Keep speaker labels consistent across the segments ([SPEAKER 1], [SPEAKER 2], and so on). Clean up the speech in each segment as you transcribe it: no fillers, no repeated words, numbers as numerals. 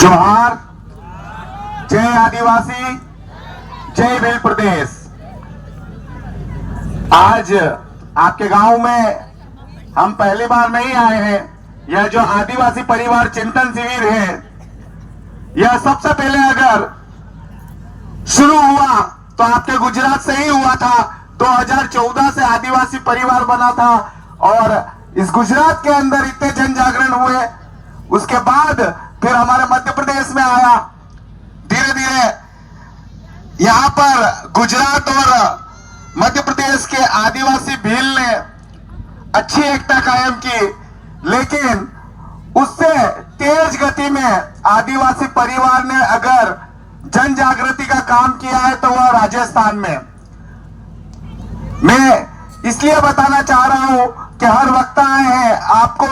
[SPEAKER 1] जोहार, जय आदिवासी, जय भील प्रदेश। आज आपके गांव में हम पहली बार नहीं आए हैं। यह जो आदिवासी परिवार चिंतन शिविर है, यह सबसे पहले अगर शुरू हुआ तो आपके गुजरात से ही हुआ था। 2014 से आदिवासी परिवार बना था और इस गुजरात के अंदर इतने जन जागरण हुए। उसके बाद फिर हमारे मध्य प्रदेश में आया। धीरे धीरे यहाँ पर गुजरात और मध्य प्रदेश के आदिवासी भील ने अच्छी एकता कायम की, लेकिन उससे तेज गति में आदिवासी परिवार ने अगर जन जागृति का काम किया है तो वह राजस्थान में। मैं इसलिए बताना चाह रहा हूं कि हर वक्ता आए हैं, आपको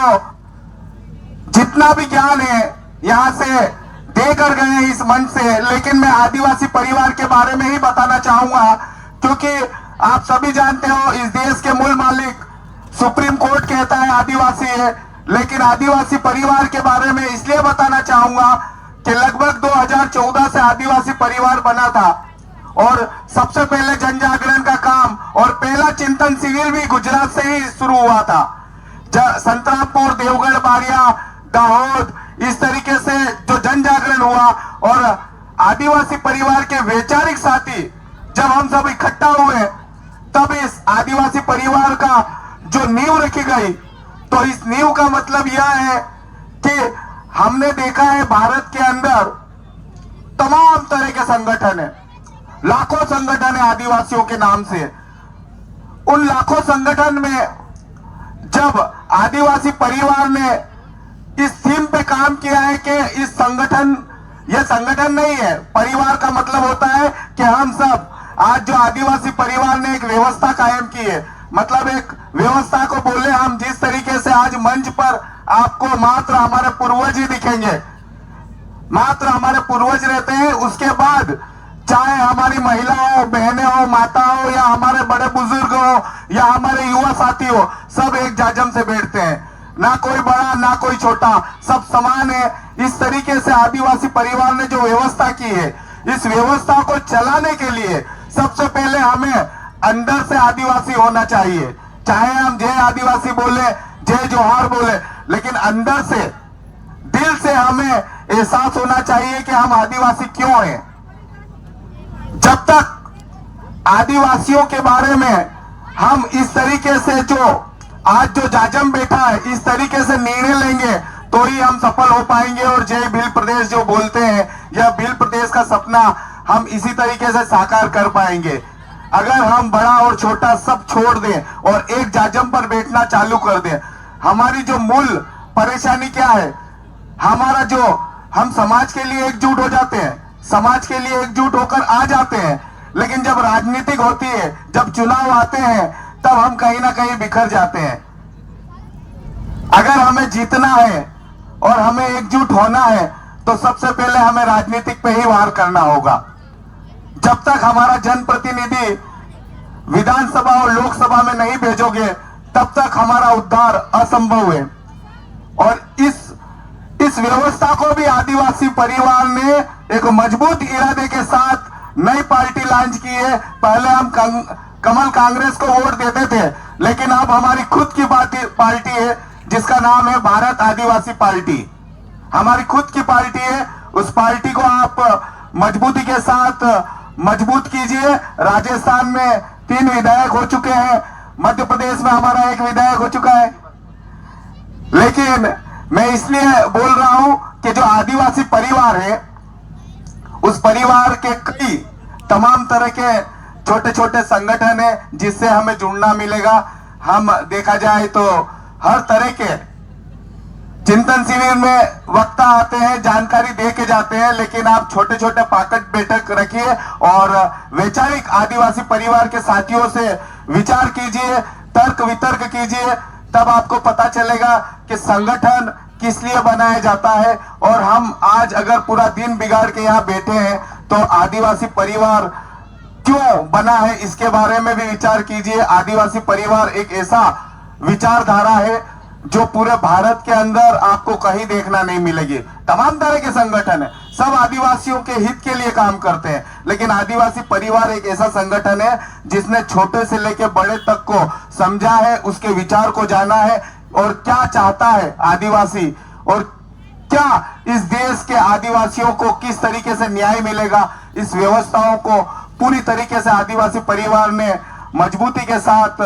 [SPEAKER 1] जितना भी ज्ञान है यहां से देकर गए हैं इस मंच से, लेकिन मैं आदिवासी परिवार के बारे में ही बताना चाहूंगा, क्योंकि आप सभी जानते हो इस देश के मूल मालिक सुप्रीम कोर्ट कहता है आदिवासी है। लेकिन आदिवासी परिवार के बारे में इसलिए बताना चाहूंगा कि लगभग 2014 से आदिवासी परिवार बना था और सबसे पहले जन जागरण का काम और पहला चिंतन शिविर भी गुजरात से ही शुरू हुआ था। संतरामपुर, देवगढ़, बारिया, दाहोद, इस तरीके से जो जन जागरण हुआ और आदिवासी परिवार के वैचारिक साथी जब हम सब इकट्ठा हुए, तब इस आदिवासी परिवार का जो नींव रखी गई। तो इस नींव का मतलब यह है कि हमने देखा है भारत के अंदर तमाम तरह के संगठन है, लाखों संगठन है आदिवासियों के नाम से। उन लाखों संगठन में जब आदिवासी परिवार ने इस थीम पे काम किया है कि इस संगठन, यह संगठन नहीं है, परिवार का मतलब होता है कि हम सब आज जो आदिवासी परिवार ने एक व्यवस्था कायम की है, मतलब एक व्यवस्था को बोले हम जिस तरीके से आज मंच पर आपको मात्र हमारे पूर्वज ही दिखेंगे, मात्र हमारे पूर्वज रहते हैं। उसके बाद चाहे हमारी महिला हो, बहनें हो, माता हो, या हमारे बड़े बुजुर्ग हो, या हमारे युवा साथी हो, सब एक जाजम से बैठते हैं। ना कोई बड़ा ना कोई छोटा, सब समान है। इस तरीके से आदिवासी परिवार ने जो व्यवस्था की है, इस व्यवस्था को चलाने के लिए सबसे पहले हमें अंदर से आदिवासी होना चाहिए। चाहे हम जय आदिवासी बोले, जय जोहार बोले, लेकिन अंदर से, दिल से हमें एहसास होना चाहिए कि हम आदिवासी क्यों हैं। जब तक आदिवासियों के बारे में हम इस तरीके से जो आज जो जाजम बैठा है, इस तरीके से निर्णय लेंगे तो ही हम सफल हो पाएंगे। और जय भील प्रदेश जो बोलते हैं, यह भील प्रदेश का सपना हम इसी तरीके से साकार कर पाएंगे। अगर हम बड़ा और छोटा सब छोड़ दें और एक जाजम पर बैठना चालू कर दें, हमारी जो मूल परेशानी क्या है, हमारा जो हम समाज के लिए एकजुट हो जाते हैं, समाज के लिए एकजुट होकर आ जाते हैं, लेकिन जब राजनीतिक होती है, जब चुनाव आते हैं, तब हम कहीं ना कहीं बिखर जाते हैं। अगर हमें जीतना है और हमें एकजुट होना है तो सबसे पहले हमें राजनीतिक पे ही वार करना होगा। जब तक हमारा जनप्रतिनिधि विधानसभा और लोकसभा में नहीं भेजोगे, तब तक हमारा उद्धार असंभव है। और इस व्यवस्था को भी आदिवासी परिवार ने एक मजबूत इरादे के साथ नई पार्टी लॉन्च की है। पहले हम कमल कांग्रेस को वोट देते थे, लेकिन अब हमारी खुद की पार्टी है जिसका नाम है भारत आदिवासी पार्टी। हमारी खुद की पार्टी है, उस पार्टी को आप मजबूती के साथ मजबूत कीजिए। राजस्थान में 3 विधायक हो चुके हैं, मध्य प्रदेश में हमारा 1 विधायक हो चुका है। लेकिन मैं इसलिए बोल रहा हूं कि जो आदिवासी परिवार है, उस परिवार के कई तमाम तरह के छोटे छोटे संगठन है जिससे हमें जुड़ना मिलेगा। हम देखा जाए तो हर तरह के चिंतन शिविर में वक्ता आते हैं, जानकारी दे के जाते हैं, लेकिन आप छोटे छोटे पाकट बैठक रखिए और वैचारिक आदिवासी परिवार के साथियों से विचार कीजिए, तर्क वितर्क कीजिए, तब आपको पता चलेगा कि संगठन किस लिए बनाया जाता है। और हम आज अगर पूरा दिन बिगाड़ के यहाँ बैठे हैं तो आदिवासी परिवार क्यों बना है, इसके बारे में भी विचार कीजिए। आदिवासी परिवार एक ऐसा विचारधारा है जो पूरे भारत के अंदर आपको कहीं देखना नहीं मिलेगी। तमाम तरह के संगठन है, सब आदिवासियों के हित के लिए काम करते हैं, लेकिन आदिवासी परिवार एक ऐसा संगठन है जिसने छोटे से लेकर बड़े तक को समझा है, उसके विचार को जाना है और क्या चाहता है आदिवासी, और क्या इस देश के आदिवासियों को किस तरीके से न्याय मिलेगा, इस व्यवस्थाओं को पूरी तरीके से आदिवासी परिवार ने मजबूती के साथ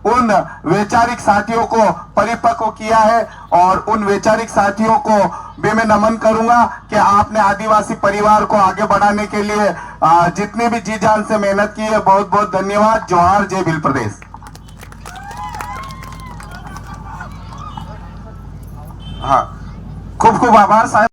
[SPEAKER 1] उन वैचारिक साथियों को परिपक्व किया है। और उन वैचारिक साथियों को भी मैं नमन करूंगा कि आपने आदिवासी परिवार को आगे बढ़ाने के लिए जितने भी जी जान से मेहनत की है, बहुत बहुत धन्यवाद। जोहार, जय भील प्रदेश। हाँ, खूब खूब आभार साहब।